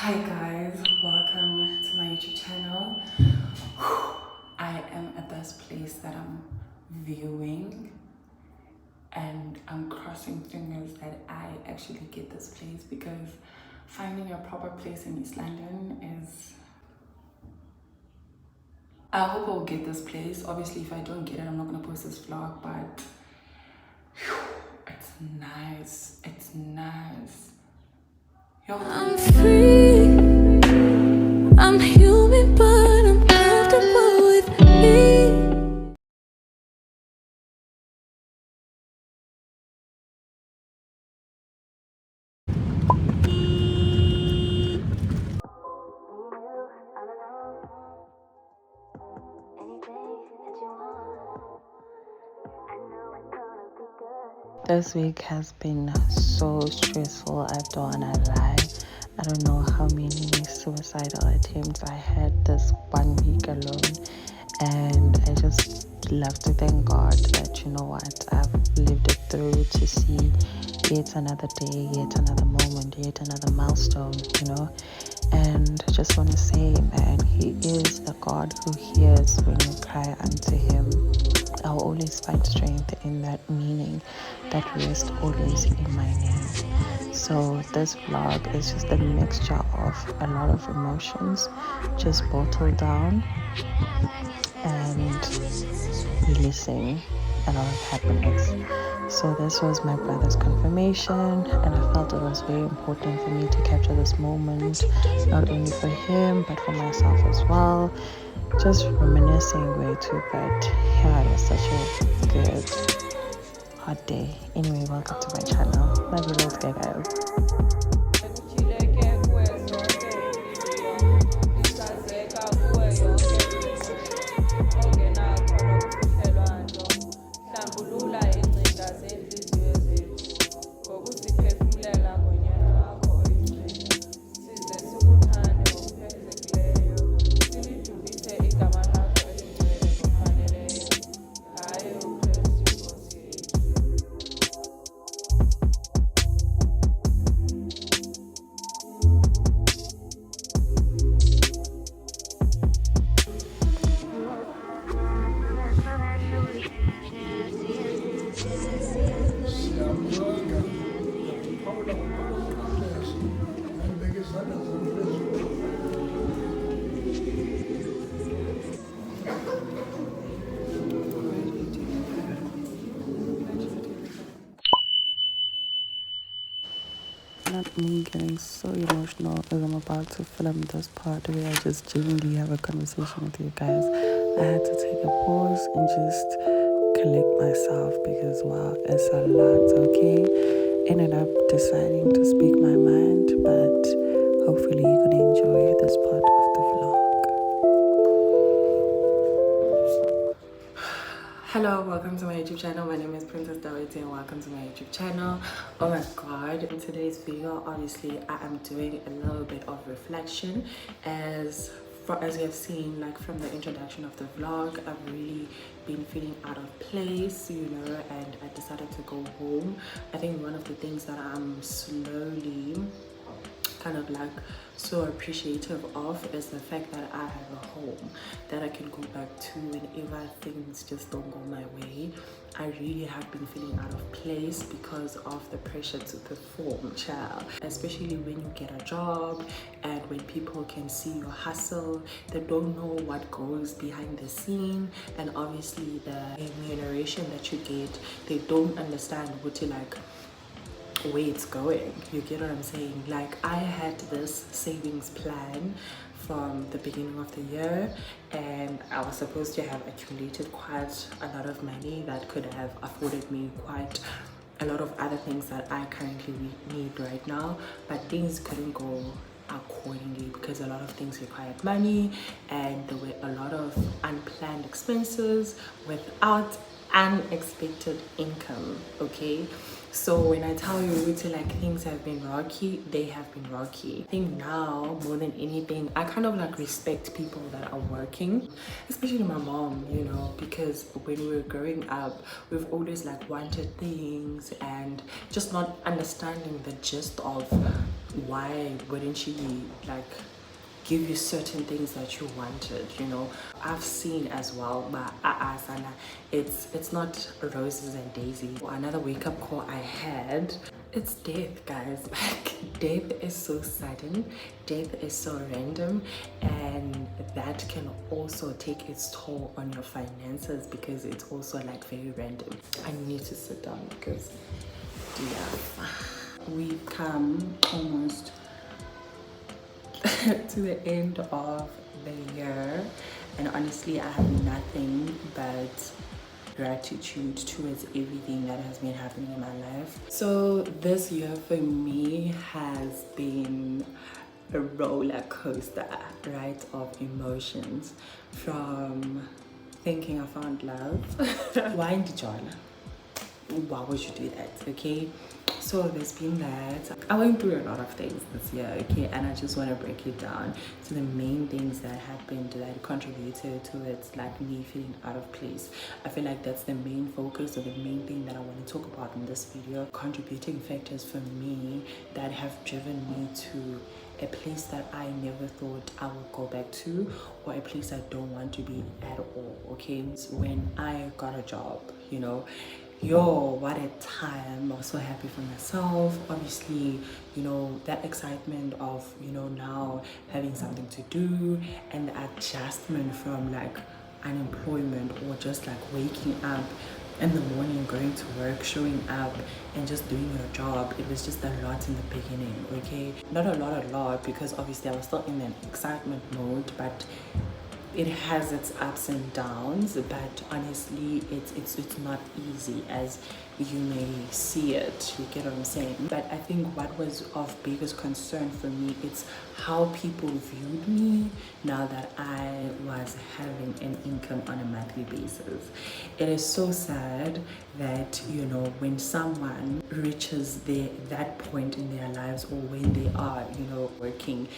Hi guys, welcome to my YouTube channel. I am at this place that I'm viewing and I'm crossing fingers that I actually get this place, because finding a proper place in East London is... I hope I'll get this place. Obviously if I don't get it, I'm not gonna post this vlog, but it's nice. It's nice. Yo, I'm free, I'm human, but I'm comfortable with me. This week has been so stressful, I don't wanna lie. I don't know how many suicidal attempts I had this 1 week alone, and I just love to thank God that, you know what, I've lived it through to see yet another day, yet another moment, yet another milestone, and I just want to say, man, He is the God who hears when you cry unto Him. I'll always find strength in that meaning, that rest always in my name. So this vlog is just a mixture of a lot of emotions just bottled down and releasing a lot of happiness. So this was my brother's confirmation, and I felt it was very important for me to capture this moment, not only for him but for myself as well. Just reminiscing way too, but yeah, it was such a good hot day. Anyway, welcome to my channel. Love you loads, guys. Not me getting so emotional as I'm about to film this part where I just genuinely have a conversation with you guys. I had to take a pause and just collect myself because wow, it's a lot, okay? Ended up deciding to speak my mind, but hopefully you're gonna enjoy this part of the vlog. Hello, welcome to my YouTube channel. My name is Princess Daweti and welcome to my YouTube channel. Oh my god, in today's video, obviously I am doing a little bit of reflection as you have seen, like from the introduction of the vlog, I've really been feeling out of place, and I decided to go home. I think one of the things that I'm slowly kind of like so appreciative of is the fact that I have a home that I can go back to whenever things just don't go my way. I really have been feeling out of place because of the pressure to perform, child. Especially when you get a job and when people can see your hustle, they don't know what goes behind the scene, and obviously the remuneration that you get, they don't understand what you like way it's going. You get what I'm saying? Like, I had this savings plan from the beginning of the year, and I was supposed to have accumulated quite a lot of money that could have afforded me quite a lot of other things that I currently need right now, but things couldn't go accordingly because a lot of things required money and there were a lot of unplanned expenses without unexpected income. Okay, so when I tell you like things have been rocky, they have been rocky. I think now more than anything, I kind of like respect people that are working, especially my mom, because when we were growing up, we've always like wanted things and just not understanding the gist of why wouldn't she like give you certain things that you wanted, you know? I've seen as well, but it's not roses and daisies. Another wake-up call I had, it's death, guys. Like, death is so sudden, death is so random, and that can also take its toll on your finances because it's also like very random. I need to sit down because yeah, we've come almost to the end of the year, and honestly I have nothing but gratitude towards everything that has been happening in my life. So this year for me has been a roller coaster, right, of emotions, from thinking I found love. Why in John? Why would you do that? Okay, so there's been that. I went through a lot of things this year, okay, and I just want to break it down to the main things that happened that contributed to it, like me feeling out of place. I feel like that's the main focus, or the main thing that I want to talk about in this video. Contributing factors for me that have driven me to a place that I never thought I would go back to, or a place I don't want to be at all, okay? So when I got a job, you know, yo, what a time. I was so happy for myself. Obviously, you know, that excitement of, you know, now having something to do, and the adjustment from like unemployment, or just like waking up in the morning, going to work, showing up and just doing your job. It was just a lot in the beginning, okay? Not a lot, because obviously I was still in an excitement mode, but it has its ups and downs. But honestly, it's not easy as you may see it, you get what I'm saying? But I think what was of biggest concern for me, it's how people viewed me now that I was having an income on a monthly basis. It is so sad that, you know, when someone reaches that point in their lives, or when they are, you know, working,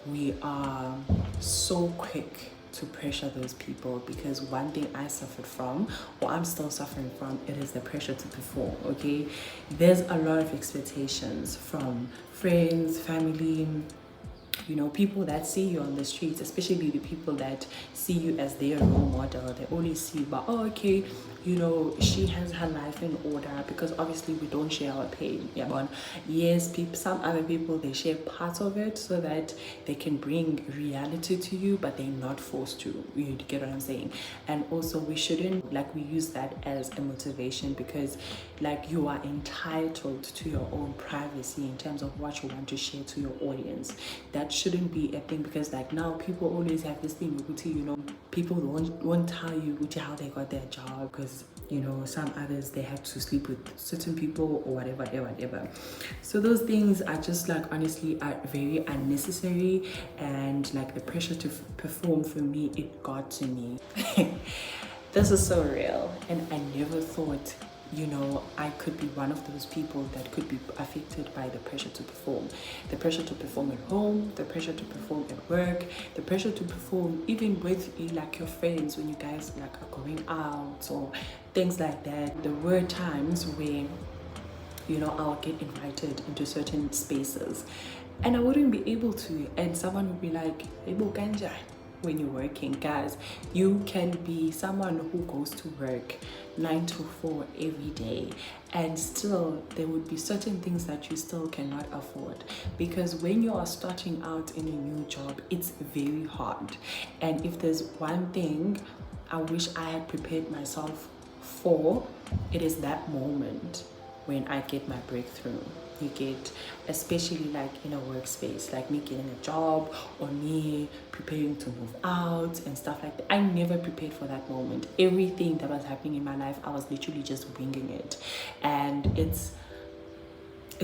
we are so quick to pressure those people, because one thing I suffered from, or I'm still suffering from, it is the pressure to perform, okay? There's a lot of expectations from friends, family, you know, people that see you on the streets, especially the people that see you as their role model. They only see you, but oh, okay, you know, she has her life in order, because obviously we don't share our pain. Yeah, but yes, some other people, they share parts of it so that they can bring reality to you, but they're not forced to. You get what I'm saying? And also, we shouldn't, like, we use that as a motivation, because like, you are entitled to your own privacy in terms of what you want to share to your audience. That shouldn't be a thing, because like, now people always have this thing, you know, people won't tell you how they got their job, because, you know, some others, they had to sleep with certain people or whatever. So those things are just like, honestly, are very unnecessary. And like, the pressure to perform, for me, it got to me. This is so real, and I never thought, you know, I could be one of those people that could be affected by the pressure to perform. The pressure to perform at home, the pressure to perform at work, the pressure to perform even with like your friends when you guys like are going out or things like that. There were times where, you know, I'll get invited into certain spaces and I wouldn't be able to, and someone would be like, "Ebo Ganja." When you're working, guys, you can be someone who goes to work 9 to 4 every day, and still there would be certain things that you still cannot afford, because when you are starting out in a new job, it's very hard. And if there's one thing I wish I had prepared myself for, it is that moment when I get my breakthrough. You get, especially like in a workspace, like me getting a job or me preparing to move out and stuff like that. I never prepared for that moment. Everything that was happening in my life, I was literally just winging it, and it's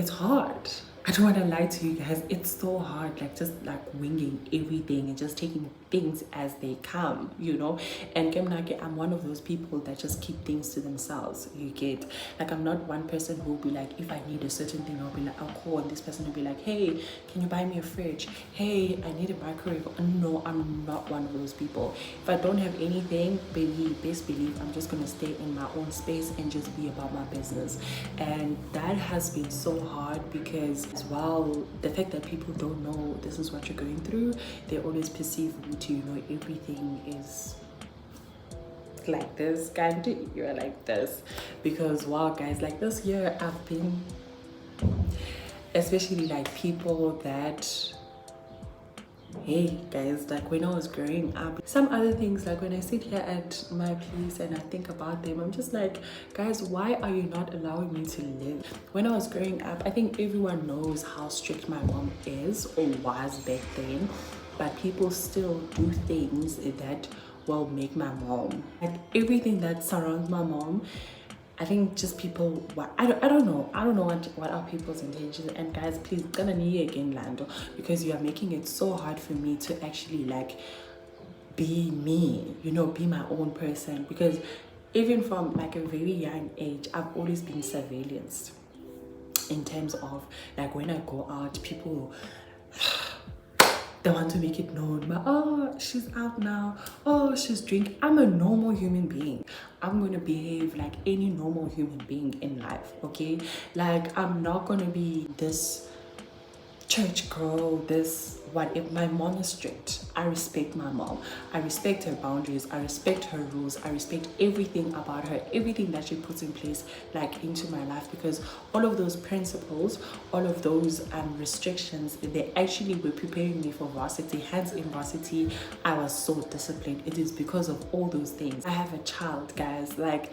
hard. I don't want to lie to you guys, it's so hard, like just like winging everything and just taking things as they come, you know. And I'm one of those people that just keep things to themselves. You get, like, I'm not one person who will be like, if I need a certain thing, I'll be like, I'll call, and this person will be like, hey, can you buy me a fridge? Hey, I need a microwave. No, I'm not one of those people. If I don't have anything, best believe I'm just gonna stay in my own space and just be about my business. And that has been so hard, because as well. The fact that people don't know this is what you're going through, they always perceive you to, you know, everything is like this, kind of, you're like this. Because wow guys, like this year I've been, especially like people that, hey guys, like when I was growing up, some other things, like when I sit here at my place and I think about them, I'm just like, guys, why are you not allowing me to live? When I was growing up, I think everyone knows how strict my mom is or was back then, but people still do things that will make my mom, like everything that surrounds my mom. I think just people, I don't know what are people's intentions. And guys, please, gonna need again, Lando, because you are making it so hard for me to actually like be me, you know, be my own person. Because even from like a very young age, I've always been surveillanced in terms of like when I go out, people they want to make it known, but oh, she's out now, oh, she's drinking. I'm a normal human being. I'm gonna behave like any normal human being in life, okay? Like, I'm not gonna be this church girl, this what. If my mom is strict, I respect my mom, I respect her boundaries, I respect her rules, I respect everything about her, everything that she puts in place like into my life, because all of those principles, all of those restrictions, they actually were preparing me for varsity. Hence in varsity I was so disciplined. It is because of all those things. I have a child, guys. Like,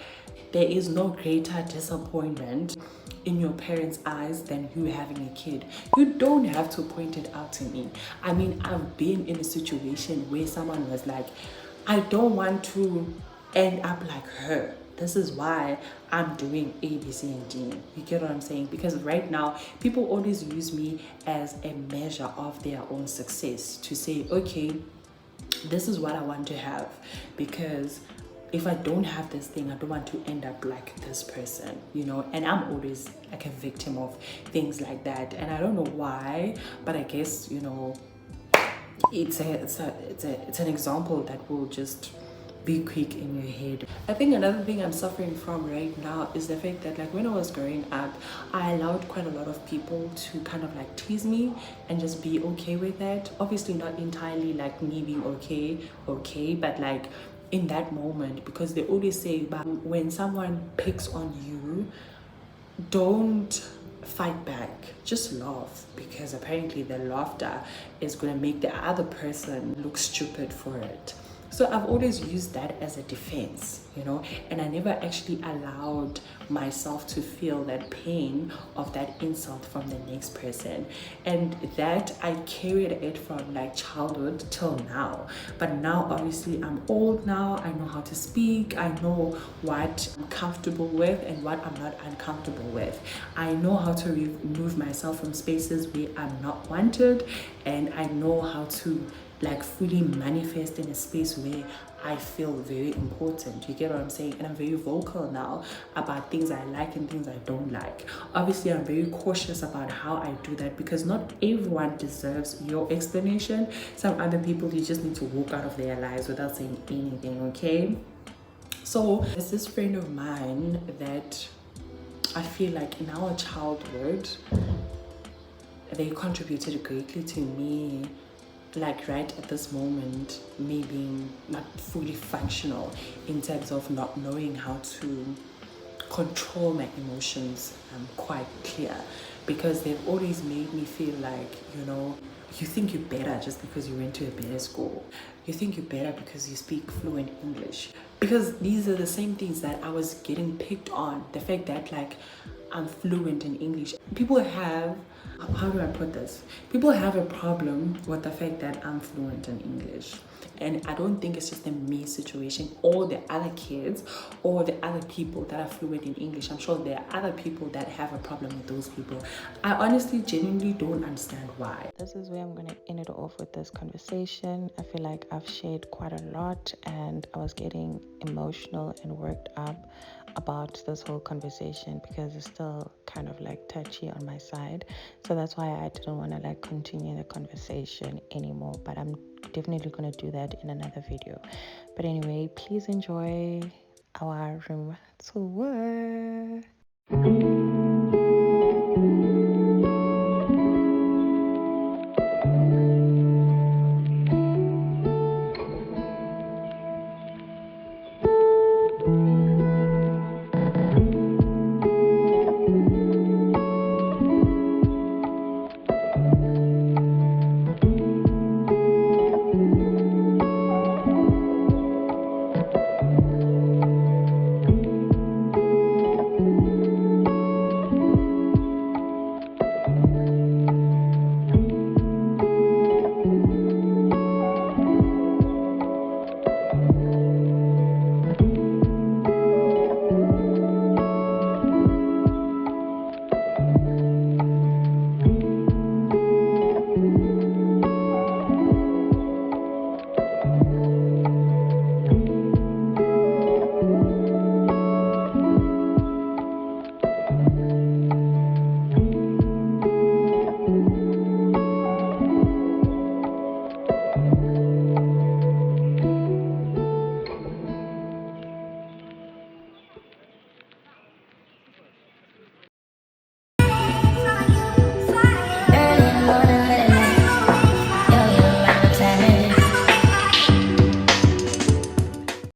there is no greater disappointment in your parents' eyes than you having a kid. You don't have to point it out to me. I mean, I've been in a situation where someone was like, I don't want to end up like her. This is why I'm doing A, B, C, and D. You get what I'm saying? Because right now, people always use me as a measure of their own success to say, okay, this is what I want to have, because if I don't have this thing, I don't want to end up like this person, you know. And I'm always like a victim of things like that, and I don't know why, but I guess, you know, it's an example that will just be quick in your head. I think another thing I'm suffering from right now is the fact that, like, when I was growing up, I allowed quite a lot of people to kind of like tease me and just be okay with that. Obviously not entirely like me being okay, but like in that moment, because they always say, but when someone picks on you, don't fight back, just laugh, because apparently the laughter is going to make the other person look stupid for it. So I've always used that as a defense, you know, and I never actually allowed myself to feel that pain of that insult from the next person. And that I carried it from like childhood till now. But now obviously I'm old now, I know how to speak, I know what I'm comfortable with and what I'm not uncomfortable with. I know how to remove myself from spaces where I'm not wanted, and I know how to like fully manifest in a space where I feel very important. You get what I'm saying? And I'm very vocal now about things I like and things I don't like. Obviously, I'm very cautious about how I do that, because not everyone deserves your explanation. Some other people, you just need to walk out of their lives without saying anything, okay? So there's this friend of mine that I feel like in our childhood, they contributed greatly to me, like right at this moment, me being not fully functional in terms of not knowing how to control my emotions quite clear, because they've always made me feel like, you know, you think you're better just because you went to a better school. You think you're better because you speak fluent English. Because these are the same things that I was getting picked on. The fact that like I'm fluent in English. People have, how do I put this? People have a problem with the fact that I'm fluent in English. And I don't think it's just a me situation. All the other kids or the other people that are fluent in English, I'm sure there are other people that have a problem with those people. I honestly, genuinely don't understand why. This is where I'm going to end it off with this conversation. I feel like I've shared quite a lot, and I was getting emotional and worked up about this whole conversation because it's still kind of like touchy on my side. So that's why I didn't want to like continue the conversation anymore, but I'm definitely going to do that in another video. But anyway, please enjoy our room tour.